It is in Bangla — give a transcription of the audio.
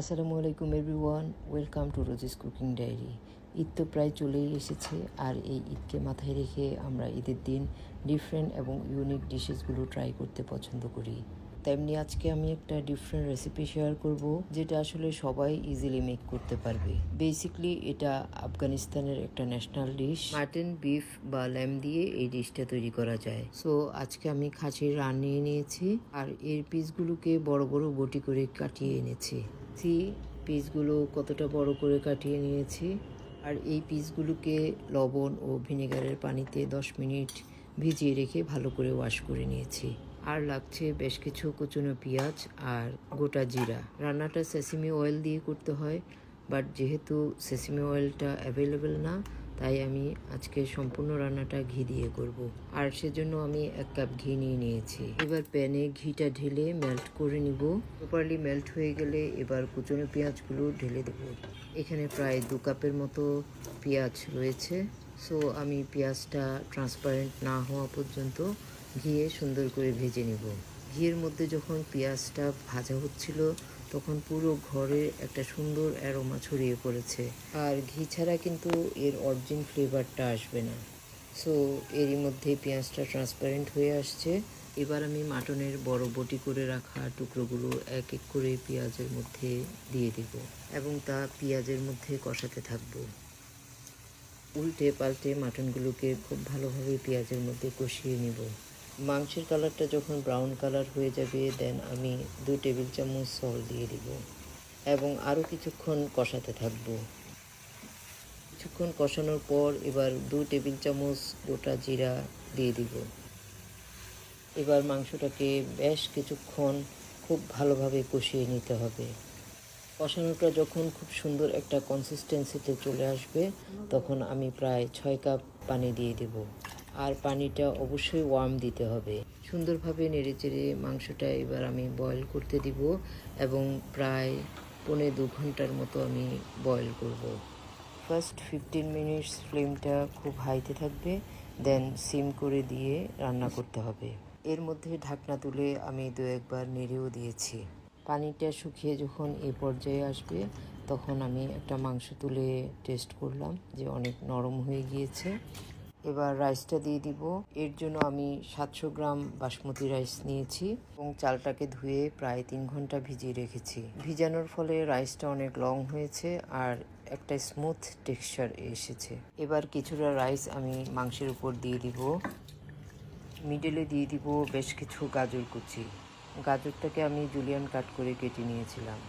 আসসালামু আলাইকুম everyone, welcome to Rosie's cooking diary. Eid তো প্রায় চলেই এসেছে, আর এই ঈদকে মাথায় রেখে আমরা ঈদের দিন ডিফারেন্ট এবং ইউনিক ডিশেসগুলো ট্রাই করতে পছন্দ করি। তেমনি আজকে আমি একটা ডিফারেন্ট রেসিপি শেয়ার করব, যেটা আসলে সবাই ইজিলি মেক করতে পারবে। বেসিকলি এটা আফগানিস্তানের একটা ন্যাশনাল ডিশ। মাটন, বিফ বা ল্যাম দিয়ে এই ডিশটা তৈরি করা যায়। সো আজকে আমি খাসির রান নিয়ে নিয়েছি, আর এর পিসগুলোকে বড় বড় বটি করে কাটিয়ে এনেছি। পিসগুলো কতটা বড় করে কাটিয়ে নিয়েছি, আর এই পিসগুলোকে লবণ ও ভিনেগারের পানিতে 10 মিনিট ভিজিয়ে রেখে ভালো করে ওয়াশ করে নিয়েছি। আর লাগছে বেশ কিছু কুচনো পেঁয়াজ আর গোটা জিরা। রান্নাটা সেসিমি অয়েল দিয়ে করতে হয়, বাট যেহেতু সেসিমি অয়েলটা অ্যাভেলেবেল না, তাই আমি আজকে সম্পূর্ণ রান্নাটা ঘি দিয়ে করব। আর সেজন্য আমি 1 কাপ ঘি নিয়ে নিয়েছি। এবার প্যানে ঘিটা ঢেলে মেল্ট করে নিব। প্রপারলি মেল্ট হয়ে গেলে এবার কুচনো পেঁয়াজগুলো ঢেলে দেব। এখানে প্রায় 2 কাপের মতো পেঁয়াজ রয়েছে। সো আমি পেঁয়াজটা ট্রান্সপারেন্ট না হওয়া পর্যন্ত ঘিয়ে সুন্দর করে ভেজে নিব। ঘিয়ের মধ্যে যখন পেঁয়াজটা ভাজা হচ্ছিল, তখন পুরো ঘরে একটা সুন্দর অ্যারোমা ছড়িয়ে পড়েছে। আর ঘি ছাড়া কিন্তু এর অরিজিন ফ্লেভারটা আসবে না। সো এরই মধ্যে পেঁয়াজটা ট্রান্সপারেন্ট হয়ে আসছে। এবার আমি মাটনের বড় বটি করে রাখা টুকরোগুলো এক এক করে পেঁয়াজের মধ্যে দিয়ে দেব এবং তা পেঁয়াজের মধ্যে কষাতে থাকবো। উল্টে পাল্টে মাটনগুলোকে খুব ভালোভাবে পেঁয়াজের মধ্যে কষিয়ে নিব। মাংসের কালারটা যখন ব্রাউন কালার হয়ে যাবে, দেন আমি 2 টেবিল চামচ সল্ট দিয়ে দিব এবং আরও কিছুক্ষণ কষাতে থাকবো। কিছুক্ষণ কষানোর পর এবার 2 টেবিল চামচ গোটা জিরা দিয়ে দিব। এবার মাংসটাকে বেশ কিছুক্ষণ খুব ভালোভাবে কষিয়ে নিতে হবে। কষানোটা যখন খুব সুন্দর একটা কনসিস্টেন্সিতে চলে আসবে, তখন আমি প্রায় 6 কাপ পানি দিয়ে দেব। আর পানিটা অবশ্যই ওয়ার্ম দিতে হবে। সুন্দরভাবে নেড়েচেড়ে মাংসটা এবার আমি বয়েল করতে দিব এবং প্রায় 1.25 ঘন্টার মতো আমি বয়েল করব। ফার্স্ট 15 মিনিটস ফ্লেমটা খুব হাইতে থাকবে, দেন সিম করে দিয়ে রান্না করতে হবে। এর মধ্যে ঢাকনা তুলে আমি 2-1 বার নেড়েও দিয়েছি। পানিটা শুকিয়ে যখন এই পর্যায়ে আসবে, তখন আমি একটা মাংস তুলে টেস্ট করলাম যে অনেক নরম হয়ে গিয়েছে। এবার রাইসটা দিয়ে দিব। এর জন্য আমি 700 গ্রাম বাসমতি রাইস নিয়েছি এবং চালটাকে ধুয়ে প্রায় 3 ঘন্টা ভিজিয়ে রেখেছি। ভিজানোর ফলে রাইসটা অনেক লং হয়েছে আর একটা স্মুথ টেক্সচার এসেছে। এবার কিছুটা রাইস আমি মাংসের উপর দিয়ে দিব। মিডলে দিয়ে দিব বেশ কিছু গাজর কুচি। গাজরটাকে আমি জুলিয়ান কাট করে কেটে নিয়েছিলাম।